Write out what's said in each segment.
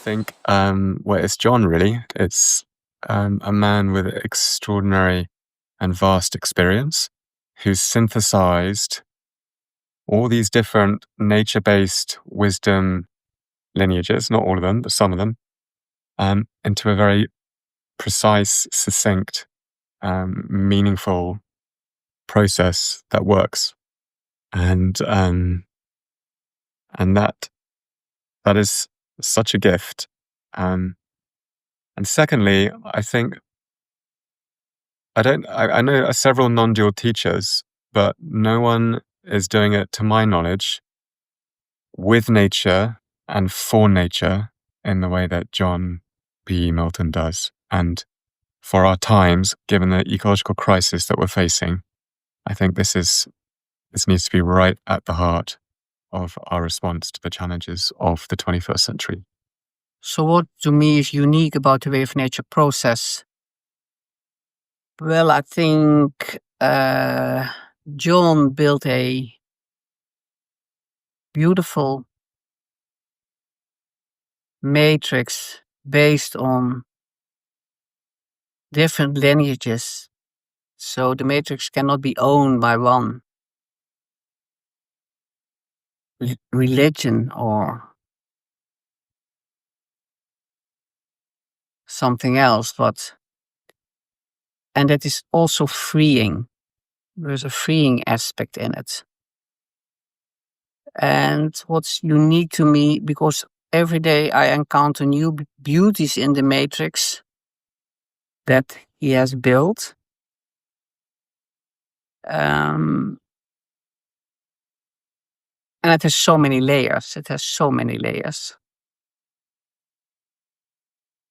think, well, it's John, really. It's a man with extraordinary and vast experience who's synthesized all these different nature-based wisdom lineages, not all of them, but some of them, into a very precise, succinct, meaningful process that works. And that is such a gift. And secondly, I think I know several non-dual teachers, but no one is doing it, to my knowledge, with nature and for nature in the way that John B. Milton does. And for our times, given the ecological crisis that we're facing, I think this needs to be right at the heart of our response to the challenges of the 21st century. So what to me is unique about the Way of Nature process? Well, I think John built a beautiful matrix based on different lineages. So the matrix cannot be owned by one religion or something else, and that is also freeing. There's a freeing aspect in it. And what's unique to me, because every day I encounter new beauties in the matrix that he has built. And it has so many layers.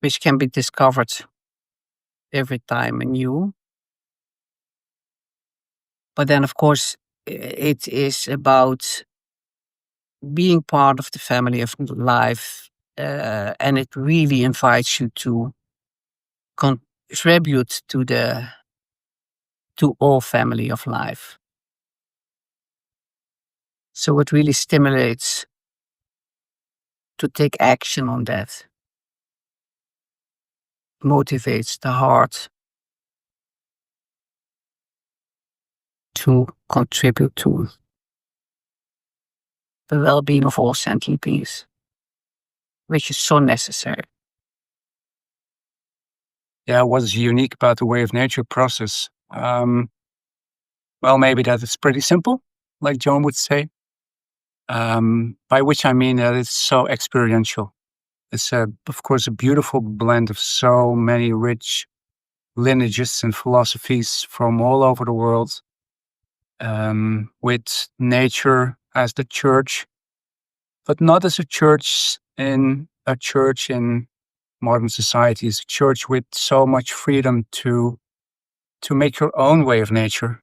Which can be discovered every time anew. But then, of course, it is about being part of the family of life, and it really invites you to contribute to all family of life. So it really stimulates to take action on that. Motivates the heart to contribute to the well-being of all sentient beings, which is so necessary. Yeah, what is unique about the Way of Nature process? Well, maybe that it's pretty simple, like John would say, by which I mean that it's so experiential. It's, of course, a beautiful blend of so many rich lineages and philosophies from all over the world, with nature as the church, but not as a church in modern society. It's a church with so much freedom to make your own way of nature,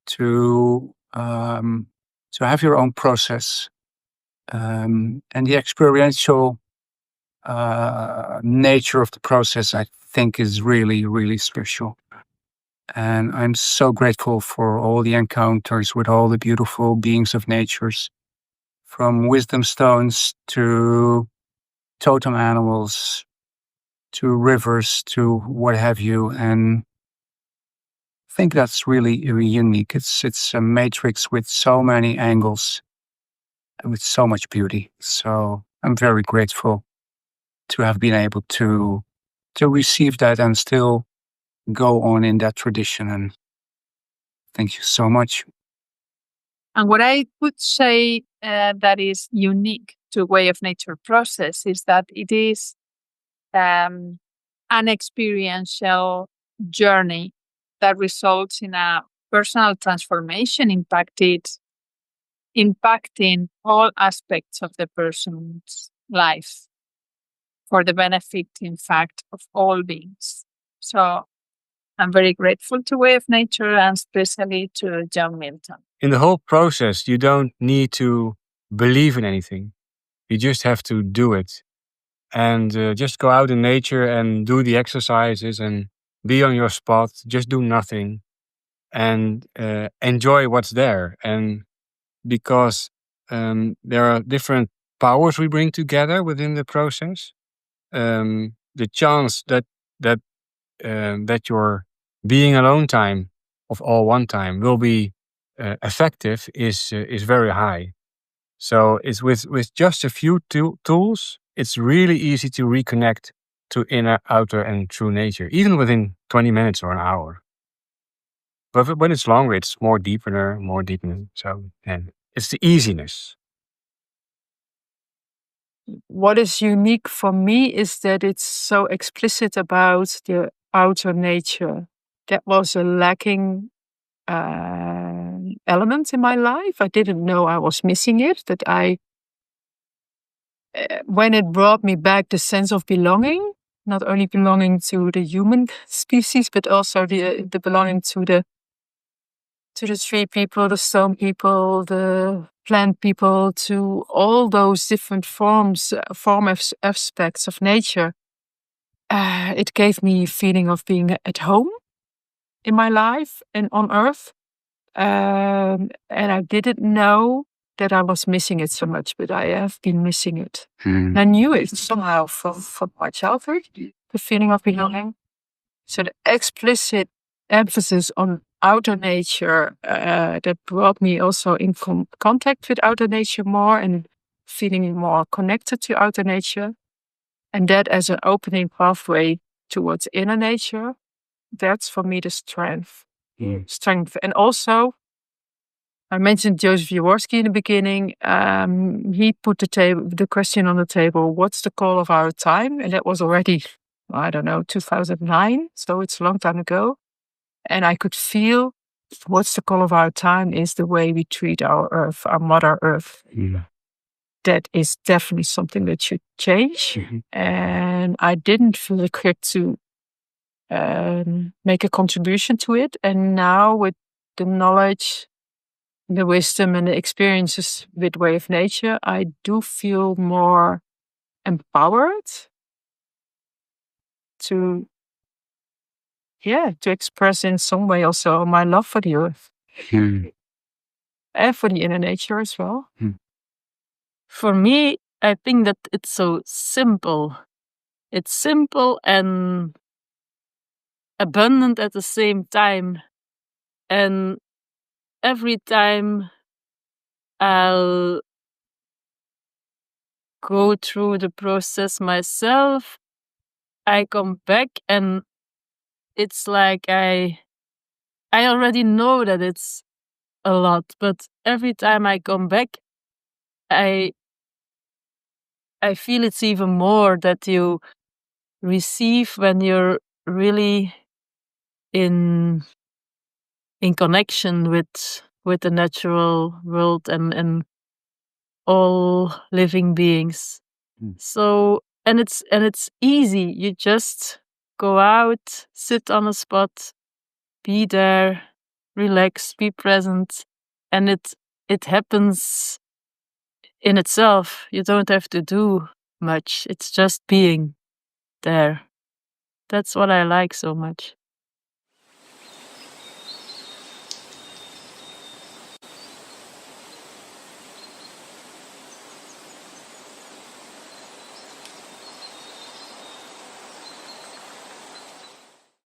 to have your own process, and the experiential nature of the process, I think, is really, really special. And I'm so grateful for all the encounters with all the beautiful beings of natures, from wisdom stones to totem animals, to rivers, to what have you. And I think that's really, really unique. It's a matrix with so many angles and with so much beauty. So I'm very grateful to have been able to receive that and still go on in that tradition. And thank you so much. And what I would say that is unique to Way of Nature process is that it is an experiential journey that results in a personal transformation impacting all aspects of the person's life for the benefit, in fact, of all beings. So I'm very grateful to Way of Nature and especially to John Milton. In the whole process, you don't need to believe in anything. You just have to do it. And just go out in nature and do the exercises and be on your spot. Just do nothing and enjoy what's there. And because there are different powers we bring together within the process, the chance that your being alone time of all one time will be effective is very high. So it's with just a few tools, it's really easy to reconnect to inner, outer, and true nature, even within 20 minutes or an hour. But when it's longer, it's more deepener. So, and it's the easiness. What is unique for me is that it's so explicit about the outer nature. That was a lacking element in my life. I didn't know I was missing it. That when it brought me back the sense of belonging, not only belonging to the human species, but also the belonging to the tree people, the stone people, the plant people, to all those different aspects of nature. It gave me a feeling of being at home in my life and on Earth. And I didn't know that I was missing it so much, but I have been missing it. And I knew it somehow from my childhood, the feeling of belonging. So the explicit emphasis on outer nature that brought me also in contact with outer nature more and feeling more connected to outer nature. And that as an opening pathway towards inner nature, that's for me the strength. Strength. And also, I mentioned Joseph Jaworski in the beginning. He put the question on the table, what's the call of our time? And that was already, I don't know, 2009. So it's a long time ago. And I could feel what's the call of our time is the way we treat our Earth, our Mother Earth. That is definitely something that should change. And I didn't feel equipped to make a contribution to it. And now with the knowledge, the wisdom and the experiences with Way of Nature, I do feel more empowered to express in some way also my love for the Earth. And for the inner nature as well. For me, I think that it's so simple. It's simple and abundant at the same time. And every time I'll go through the process myself, I come back and it's like I already know that it's a lot, but every time I come back, I feel it's even more that you receive when you're really in connection with the natural world and all living beings. So and it's easy. You just go out, sit on a spot, be there, relax, be present, and it happens in itself. You don't have to do much. It's just being there. That's what I like so much.